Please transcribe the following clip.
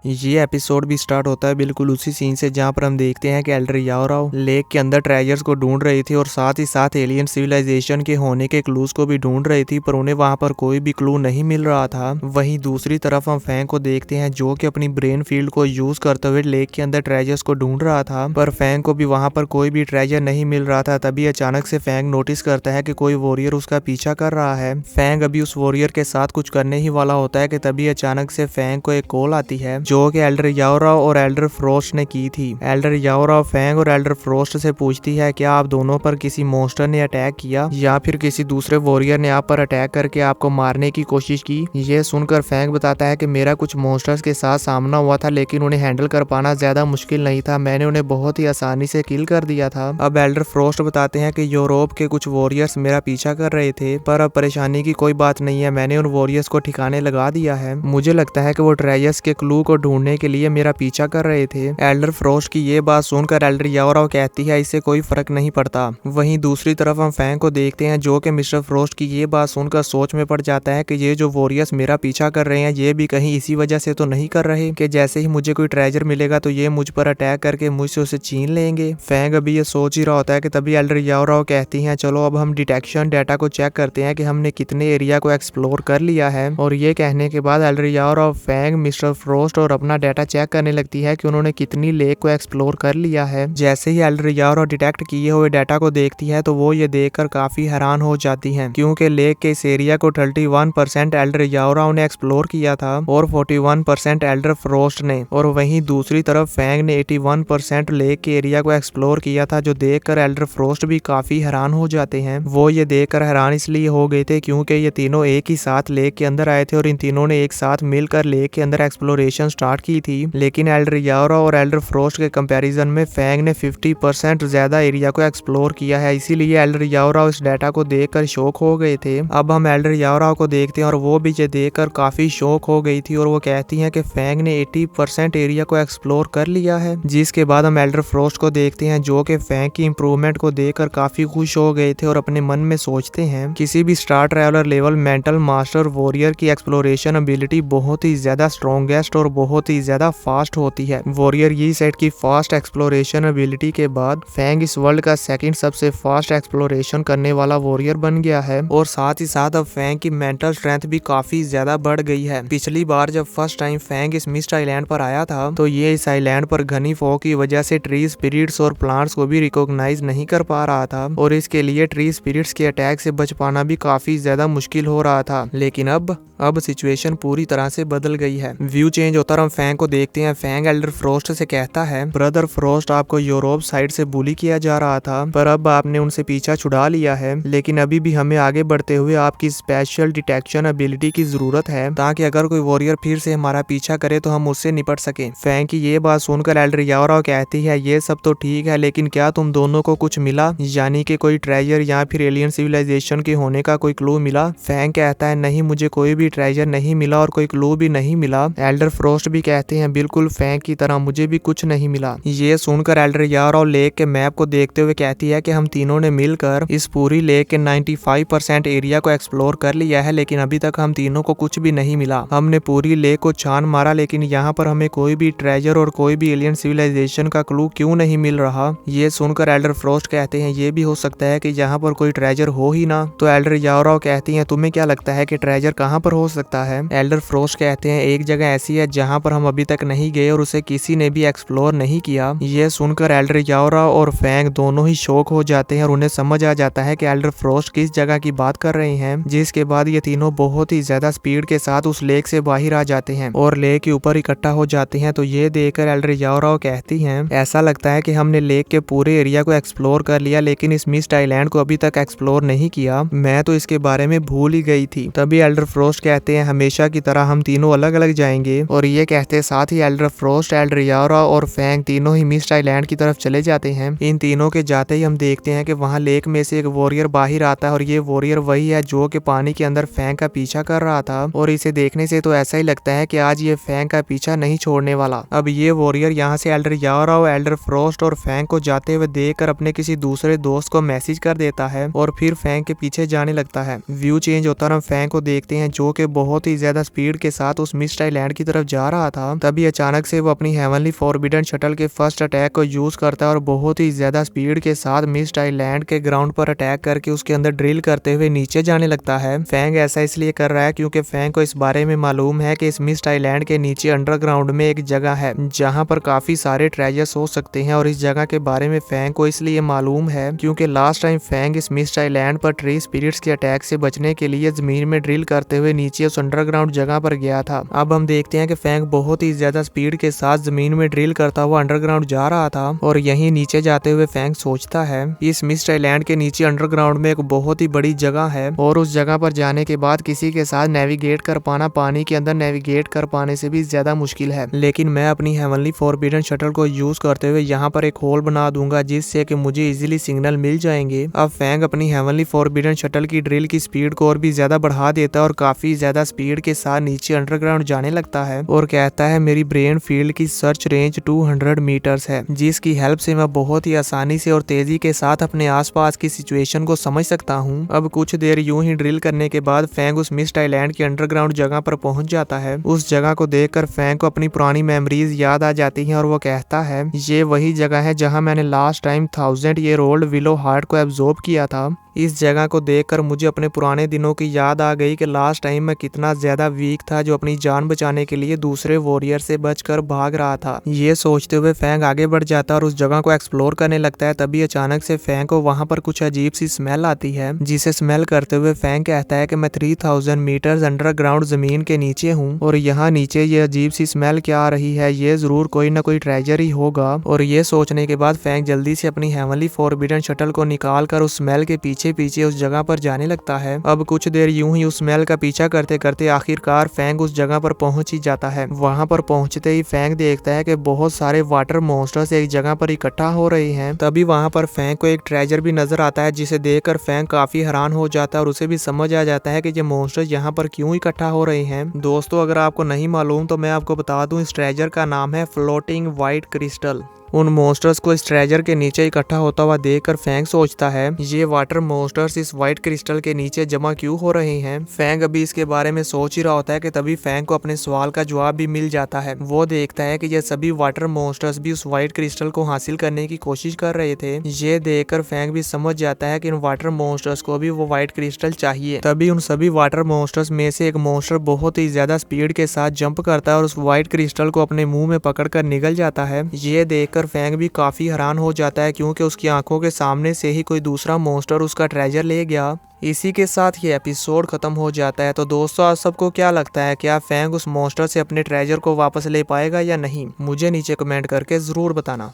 ये एपिसोड भी स्टार्ट होता है बिल्कुल उसी सीन से जहाँ पर हम देखते हैं कि एल्डर याओराव लेक के अंदर ट्रेजर्स को ढूंढ रही थी और साथ ही साथ एलियन सिविलाइजेशन के होने के क्लूज को भी ढूंढ रही थी, पर उन्हें वहां पर कोई भी क्लू नहीं मिल रहा था। वहीं दूसरी तरफ हम फैंग को देखते हैं जो कि अपनी ब्रेन फील्ड को यूज करते हुए लेक के अंदर ट्रेजर्स को ढूंढ रहा था, पर फैंग को भी वहां पर कोई भी ट्रेजर नहीं मिल रहा था। तभी अचानक से फैंग नोटिस करता है कि कोई वॉरियर उसका पीछा कर रहा है। फैंग अभी उस वॉरियर के साथ कुछ करने ही वाला होता है कि तभी अचानक से फैंग को एक कॉल आती है जो कि एल्डर याओराव और एल्डर फ्रोस्ट ने की थी। एल्डर याओराव फैंग और एल्डर फ्रोस्ट से पूछती है क्या आप दोनों पर किसी मॉन्स्टर ने अटैक किया या फिर किसी दूसरे वॉरियर ने आप पर अटैक करके आपको मारने की कोशिश की। ये सुनकर फैंग बताता है कि मेरा कुछ मॉन्स्टर्स के साथ सामना हुआ था, लेकिन उन्हें हैंडल कर पाना ज्यादा मुश्किल नहीं था, मैंने उन्हें बहुत ही आसानी से किल कर दिया था। अब एल्डर फ्रोस्ट बताते हैं कि यूरोप के कुछ वॉरियर्स मेरा पीछा कर रहे थे, पर अब परेशानी की कोई बात नहीं है, मैंने उन वॉरियर्स को ठिकाने लगा दिया है। मुझे लगता है कि वो ट्रेजर्स के क्लू को ढूंढने के लिए मेरा पीछा कर रहे थे। एल्डर फ्रोस्ट की ये बात सुनकर एल्डर याओराव कहती है इससे कोई फर्क नहीं पड़ता। वहीं दूसरी तरफ हम फैंग को देखते हैं जो कि मिस्टर फ्रोस्ट की ये बात सुनकर सोच में पड़ जाता है कि ये जो वॉरियर्स मेरा पीछा कर रहे हैं ये भी कहीं इसी वजह से तो नहीं कर रहे कि जैसे ही मुझे कोई ट्रेजर मिलेगा तो ये मुझ पर अटैक करके मुझसे उसे छीन लेंगे। फैंग अभी ये सोच ही रहा होता है कि तभी एल्डर याओराव कहती हैं चलो अब हम डिटेक्शन डाटा को चेक करते हैं कि हमने कितने एरिया को एक्सप्लोर कर लिया है। और ये कहने के बाद एल्डर याओराव फैंग मिस्टर फ्रोस्ट और अपना डाटा चेक करने लगती है कि उन्होंने कितनी लेक को एक्सप्लोर कर लिया है। जैसे ही एल्डर याओराव डिटेक्ट किए हुए डाटा को देखती है तो वो ये देखकर काफी हैरान हो जाती हैं क्योंकि लेक के इस एरिया को 31% एल्डर याओराव ने एक्सप्लोर किया था और 41% एल्डर फ्रोस्ट ने, और वहीं दूसरी तरफ फैंग ने 81% लेक के एरिया को एक्सप्लोर किया था, जो देखकर एल्डर फ्रोस्ट भी काफी हैरान हो जाते हैं। वो ये देखकर हैरान इसलिए हो गए थे क्योंकि ये तीनों एक ही साथ लेक के अंदर आए थे और इन तीनों ने एक साथ मिलकर लेक के अंदर एक्सप्लोरेशन स्टार्ट की थी। लेकिन एल्डर याओराव और एल्डर फ्रोस्ट के कंपैरिजन में फैंग ने 50% ज्यादा एरिया को एक्सप्लोर किया है, इसीलिए एल्डर याओराव इस डाटा को देखकर शॉक हो गए थे। अब हम एल्डर याओराव को देखते हैं और वो भी ये देखकर काफी शॉक हो गई थी और वो कहती हैं कि फैंग ने 80% एरिया को एक्सप्लोर कर लिया है। जिसके बाद हम एल्डर फ्रोस्ट को देखते हैं जो कि फैंग की इंप्रूवमेंट को देखकर काफी खुश हो गए थे और अपने मन में सोचते हैं किसी भी star traveller level mental master warrior की एक्सप्लोरेशन एबिलिटी बहुत ही ज्यादा स्ट्रॉन्गेस्ट और बहुत ही ज्यादा फास्ट होती है। वॉरियर ये सेट की फास्ट एक्सप्लोरेशन एबिलिटी के बाद फैंग इस वर्ल्ड का सेकंड सबसे फास्ट एक्सप्लोरेशन करने वाला वॉरियर बन गया है और साथ ही साथ अब फैंग की मेंटल स्ट्रेंथ भी काफी ज्यादा बढ़ गई है। पिछली बार जब फर्स्ट टाइम फैंग इस मिस्ट आइलैंड पर आया था तो ये इस आइलैंड पर घनी फॉग की वजह से ट्री स्पिरिट्स और प्लांट्स को भी रिकॉग्नाइज नहीं कर पा रहा था और इसके लिए ट्री स्पिरिट्स के अटैक से बच पाना भी काफी ज्यादा मुश्किल हो रहा था। लेकिन अब सिचुएशन पूरी तरह से बदल गई है। व्यू चेंज होता और हम फैंग को देखते हैं। फैंग एल्डर फ्रोस्ट से कहता है ब्रदर फ्रोस्ट आपको यूरोप साइड से बुली किया जा रहा था, पर अब आपने उनसे पीछा छुड़ा लिया है, लेकिन अभी भी हमें आगे बढ़ते हुए आपकी स्पेशल डिटेक्शन एबिलिटी की जरूरत है ताकि अगर कोई वॉरियर फिर से हमारा पीछा करे तो हम उससे निपट सके। फैंग की ये बात सुनकर एल्डर याओराव कहती है ये सब तो ठीक है, लेकिन क्या तुम दोनों को कुछ मिला, यानी कि कोई ट्रेजर या फिर एलियन सिविलाइजेशन के होने का कोई क्लू मिला। फैंग कहता है नहीं, मुझे कोई भी ट्रेजर नहीं मिला और कोई क्लू भी नहीं मिला। एल्डर फ्रोस्ट भी कहते हैं बिल्कुल फैंग की तरह मुझे भी कुछ नहीं मिला। ये सुनकर एल्डर याओराव लेक के मैप को देखते हुए कहती है कि हम तीनों ने मिलकर इस पूरी लेक के 95% एरिया को एक्सप्लोर कर लिया है, लेकिन अभी तक हम तीनों को कुछ भी नहीं मिला। हमने पूरी लेक को छान मारा, लेकिन यहाँ पर हमें कोई भी ट्रेजर और कोई भी एलियन सिविलाइजेशन का क्लू क्यों नहीं मिल रहा। ये सुनकर एल्डर फ्रोस्ट कहते हैं ये भी हो सकता है कि यहाँ पर कोई ट्रेजर हो ही ना। तो एल्डर याओराव कहती हैं तुम्हें क्या लगता है कि ट्रेजर कहाँ पर हो सकता है। एल्डर फ्रोस्ट कहते हैं एक जगह ऐसी है जहाँ पर हम अभी तक नहीं गए और उसे किसी ने भी एक्सप्लोर नहीं किया। ये सुनकर एल्डर याओराव और फैंग दोनों ही शॉक हो जाते हैं और उन्हें समझ आ जाता है कि एल्डर फ्रोस्ट किस जगह की बात कर रहे हैं। जिसके बाद ये तीनों बहुत ही ज्यादा स्पीड के साथ उस लेक से बाहर आ जाते हैं और लेक के ऊपर इकट्ठा हो जाते हैं। तो ये देखकर एल्डर याओराव कहती हैं ऐसा लगता है कि हमने लेक के पूरे एरिया को एक्सप्लोर कर लिया, लेकिन इस मिस्ट आइलैंड को अभी तक एक्सप्लोर नहीं किया, मैं तो इसके बारे में भूल ही गई थी। तभी एल्डर फ्रोस्ट कहते हैं हमेशा की तरह हम तीनों अलग अलग जाएंगे, और ये कहते साथ ही एल्डर फ्रोस्ट, एल्डर याओराव और फैंग तीनों ही मिस्ट आइलैंड की तरफ चले जाते हैं। इन तीनों के जाते ही हम देखते हैं कि वहाँ लेक में से एक वॉरियर बाहर आता है और ये वॉरियर वही है जो कि पानी के अंदर फैंग का पीछा कर रहा था, और इसे देखने से तो ऐसा ही लगता है कि आज ये फैंग का पीछा नहीं छोड़ने वाला। अब ये वॉरियर यहाँ से एल्डर याओराव, एल्डर फ्रोस्ट और फैंग को जाते हुए देखकर अपने किसी दूसरे दोस्त को मैसेज कर देता है और फिर फैंग के पीछे जाने लगता है। व्यू चेंज होता और हम फैंग को देखते हैं जो कि बहुत ही ज्यादा स्पीड के साथ उस मिस्ट आइलैंड की तरफ जा रहा था, तभी अचानक से वो अपनी हेवनली फॉरबिडन शटल के फर्स्ट अटैक को यूज करता है और बहुत ही ज्यादा स्पीड के साथ मिस्ट आइलैंड के ग्राउंड पर अटैक करके उसके अंदर ड्रिल करते हुए नीचे जाने लगता है। फैंग ऐसा इसलिए कर रहा है क्योंकि फैंग को इस बारे में मालूम है कि इस मिस्ट आइलैंड के नीचे अंडरग्राउंड में एक जगह है जहां पर काफी सारे ट्रेजर्स हो सकते हैं, और इस जगह के बारे में फैंग को इसलिए मालूम है क्योंकि लास्ट टाइम फैंग इस मिस्ट आइलैंड पर ट्री स्पिरिट्स के अटैक से बचने के लिए जमीन में ड्रिल करते हुए नीचे उस अंडरग्राउंड जगह पर गया था। अब हम देखते हैं कि फैंग बहुत ही ज्यादा स्पीड के साथ जमीन में ड्रिल करता हुआ अंडरग्राउंड जा रहा था, और यहीं नीचे जाते हुए फैंग सोचता है इस मिस्ट आइलैंड के नीचे अंडरग्राउंड में एक बहुत ही बड़ी जगह है, और उस जगह पर जाने के बाद किसी के साथ नेविगेट कर पाना पानी के अंदर नेविगेट कर पाने से भी ज्यादा मुश्किल है। लेकिन मैं अपनी हेवनली फॉरबिडन शटल को यूज करते हुए यहाँ पर एक होल बना दूंगा जिससे कि मुझे इजीली सिग्नल मिल जाएंगे। अब फैंग अपनी हेवनली फॉरबिडन शटल की ड्रिल की स्पीड को और भी ज्यादा बढ़ा देता है और काफी ज्यादा स्पीड के साथ नीचे अंडरग्राउंड जाने लगता है, और कहता है मेरी ब्रेन फील्ड की सर्च रेंज 200 मीटर्स है, जिसकी हेल्प से मैं बहुत ही आसानी से और तेजी के साथ अपने आसपास की सिचुएशन को समझ सकता हूँ। अब कुछ देर यूं ही ड्रिल करने के बाद फैंग उस मिस्ट आइलैंड की अंडरग्राउंड जगह पर पहुंच जाता है। उस जगह को देखकर फैंग को अपनी पुरानी मेमोरीज याद आ जाती हैं और वो कहता है ये वही जगह है जहां मैंने last time 1000 year old willow heart को एब्जॉर्ब किया था। इस जगह को देखकर मुझे अपने पुराने दिनों की याद आ गई कि लास्ट टाइम मैं कितना ज्यादा वीक था जो अपनी जान बचाने के लिए दूसरे वॉरियर से बचकर भाग रहा था। ये सोचते हुए फैंग आगे बढ़ जाता है और उस जगह को एक्सप्लोर करने लगता है। तभी अचानक से फैंग को वहां पर कुछ अजीब सी स्मेल आती है, जिसे स्मेल करते हुए फैंग कहता है कि मैं 3000 मीटर्स अंडरग्राउंड जमीन के नीचे हूँ, और यहाँ नीचे ये अजीब सी स्मेल क्या आ रही है, ये जरूर कोई ना कोई ट्रेजर ही होगा। और ये सोचने के बाद फैंग जल्दी से अपनी हेवनली फॉरबिडन शटल को निकाल कर उस स्मेल के पीछे उस जगह पर जाने लगता है। अब कुछ देर यूं ही उस स्मेल का पीछा करते करते आखिरकार फैंग उस जगह पर पहुंच ही जाता है। वहां पर पहुंचते ही फैंग देखता है कि बहुत सारे वाटर मॉन्स्टर्स एक जगह पर इकट्ठा हो रहे हैं। तभी वहां पर फैंग को एक ट्रेजर भी नजर आता है, जिसे देखकर फैंग काफी हैरान हो जाता है और उसे भी समझ आ जाता है कि ये मॉन्स्टर्स यहाँ पर क्यों इकट्ठा हो रहे हैं। दोस्तों, अगर आपको नहीं मालूम तो मैं आपको बता दूं, इस ट्रेजर का नाम है फ्लोटिंग व्हाइट क्रिस्टल। उन मॉन्स्टर्स को इस ट्रेजर के नीचे इकट्ठा होता हुआ देखकर फैंग सोचता है ये वाटर मॉन्स्टर्स इस व्हाइट क्रिस्टल के नीचे जमा क्यों हो रहे हैं। फैंग अभी इसके बारे में सोच ही रहा होता है कि तभी फैंग को अपने सवाल का जवाब भी मिल जाता है। वो देखता है कि ये सभी वाटर मॉन्स्टर्स भी उस व्हाइट क्रिस्टल को हासिल करने की कोशिश कर रहे थे। ये देखकर फैंग भी समझ जाता है कि इन वाटर मॉन्स्टर्स को भी वो व्हाइट क्रिस्टल चाहिए। तभी उन सभी वाटर मॉन्स्टर्स में से एक मॉन्स्टर बहुत ही ज्यादा स्पीड के साथ जंप करता है और उस व्हाइट क्रिस्टल को अपने मुंह में पकड़कर निगल जाता है। ये देखकर फैंग भी काफी हैरान हो जाता है क्योंकि उसकी आंखों के सामने से ही कोई दूसरा मॉन्स्टर उसका ट्रेजर ले गया। इसी के साथ ये एपिसोड खत्म हो जाता है। तो दोस्तों, आप सबको क्या लगता है, क्या फैंग उस मॉन्स्टर से अपने ट्रेजर को वापस ले पाएगा या नहीं? मुझे नीचे कमेंट करके जरूर बताना।